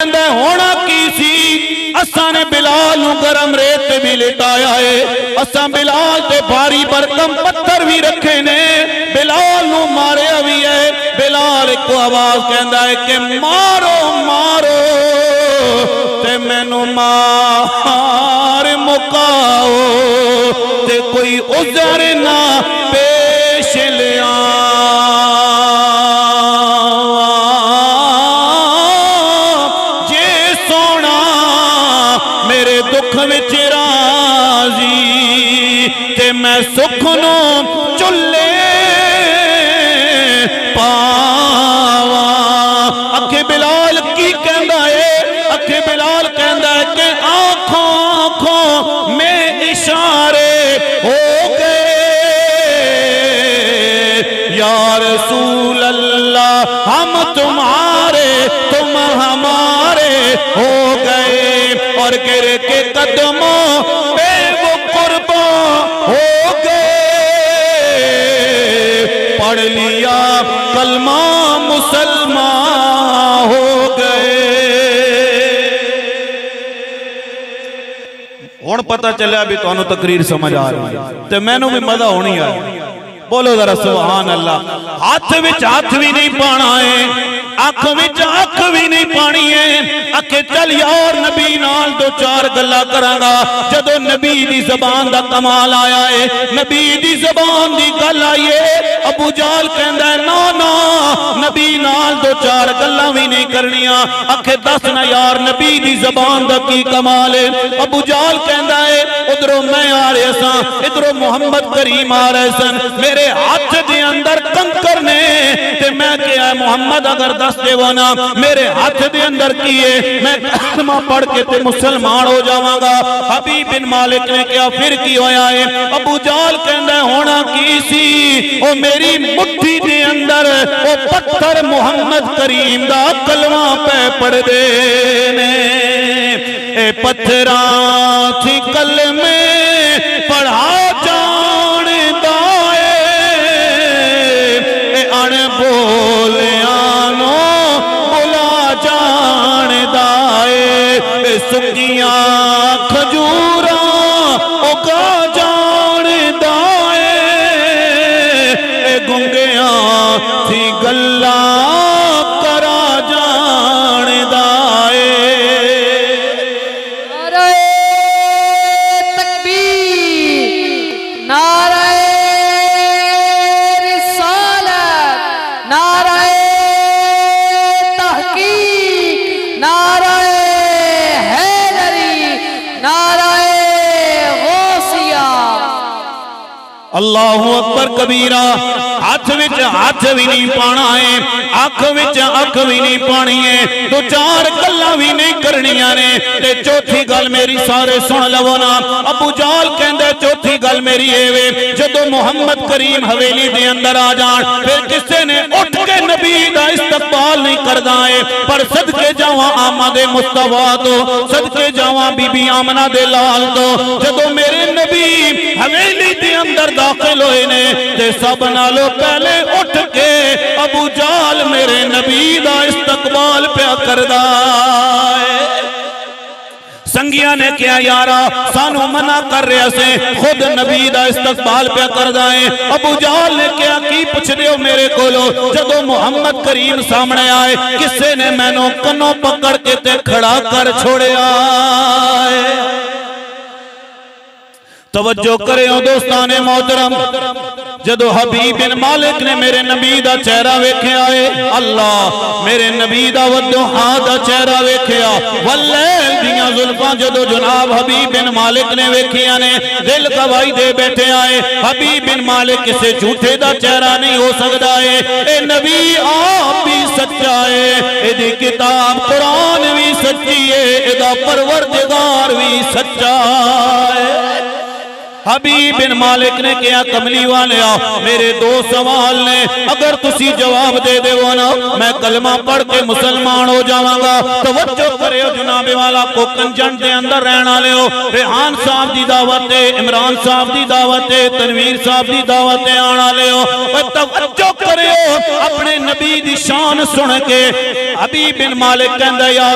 ہونا کی سی اساں نے بلال نو گرم ریت بھی لٹایا ہے، اساں بلال تے بھاری برکم پتھر بھی رکھے نے، بلال نو مارے بھی ہے۔ بلال کو آواز کہندا ہے کہ مارو مارو تے مینوں مار مکاؤ تے کوئی عذر نہ پیش لیا۔ وچ راضی تے میں سکھ نو چلے پاواں۔ اکھے بلال کی کہندا ہے، اکھے بلال کہندا ہے کہ آنکھوں آنکھوں میں اشارے ہو گئے یا رسول اللہ، ہم تمہارے تم ہمارے ہو گئے، اور گر کے قدموں پہ وہ قرباں ہو گئے، پڑھ لیا کلمہ مسلمان ہو گئے۔ ہن پتہ چلیا بھی تانوں تقریر سمجھ آ رہی ہے تے مینوں بھی مزہ ہونی آ رہی۔ بولو ذرا سبحان اللہ۔ ہاتھ وچ ہاتھ بھی نہیں پانا ہے، اکھ وچ اکھ بھی نہیں پانی ہے، اکھے چل یار نبی نال دو چار گلا کرانگا۔ جدو نبی دی زبان دا کمال آیا ہے، نبی دی زبان دی گل آئی ہے، ابو جال کہندا ہے نا نا نبی نال دو چار گلا بھی نہیں کرنیاں۔ اکھے دس نا یار نبی دی زبان دا کی کمال ہے۔ ابو جال کہندا ہے ادھروں میں آ رہے ساں، ادھروں محمد کریم آ رہے سن، میرے ہاتھ دے اندر کنکر نے تے میں کیا ہے محمد اگر دس دے وانا میرے ہاتھ دے اندر کیے میں کلمہ پڑھ کے تے مسلمان ہو جاواں گا۔ حبیب بن مالک نے کیا پھر کی ہویا ہے؟ ابو جال کہندا ہے ہونا کی سی او میری مٹھی دے اندر او پتھر محمد کریم دا کلمہ پہ پڑھ دے نے، اے پتھراں تھی کلمے پڑھا جان دائے، اے ان بولیانو بلا جان دائے، اے سکیاں کھجوراں اگا جان دائے، اے گنگیاں تھی گلاں کرا جان دائے۔ اللہ اکبر کبیرہ۔ ہاتھ وچ ہاتھ بھی نہیں پانا ہے، اکھ وچ اکھ بھی نہیں پانی ہے، دو چار گلاں بھی نہیں کرنیاں نے، تے چوتھی گل میری سارے سن لو نا۔ ابو جال کہندا چوتھی گل میری اے وے جدو محمد کریم حویلی دے اندر آ جان پھر کسے نے اٹھ کے نبی دا استقبال نہیں کردا ہے، پر صدقے جاواں آمد مصطفیٰ تو، صدقے جاواں بی بی آمنہ دے لال تو، جدو میرے نبی حویلی دے اندر داخل ہوئے نے تے سب نالو پہلے اٹھ کے ابو جال میرے نبی دا استقبال پیا کردا ہے۔ سنگیاں نے کیا یارا سانو منع کر رہے سے، خود نبی دا استقبال پیا کردا ہے۔ ابو جال نے کیا کی پوچھ دیو میرے کولو، جدو محمد کریم سامنے آئے کسے نے مینوں کنوں پکڑ کے تے کھڑا کر چھوڑے آئے۔ توجہ کرے ہو دوستان محترم، جدو حبیب بن مالک نے میرے نبی دا چہرہ ویکھے آئے، اللہ میرے نبی دا والدحا دا چہرہ ویکھے آ واللیل دیاں زلفاں جدو جناب حبیب بن مالک نے ویکھے آنے دل گواہی دے بیٹھے آئے، حبیب بن مالک کسے جھوٹے دا چہرہ نہیں ہو سکتا ہے، اے نبی آپ بھی سچا ہے، اے دی کتاب قرآن بھی سچی ہے، اے دا پروردگار بھی سچا ہے۔ حبیب بن مالک نے کیا کملی والیا میرے دو سوال نے اگر تسی جواب دے دے وانا میں کلمہ پڑھ کے مسلمان ہو جاواں گا۔ توجہ کرے ہو جناب والا کو کنجن دے اندر رہنا لے ہو، ریحان صاحب دی دعوت ہے، عمران صاحب دی دعوت ہے، تنویر صاحب دی دعوت ہے، آنا لے ہو۔ توجہ کرے ہو اپنے نبی دی شان سن کے حبیب بن مالک کہندہ یا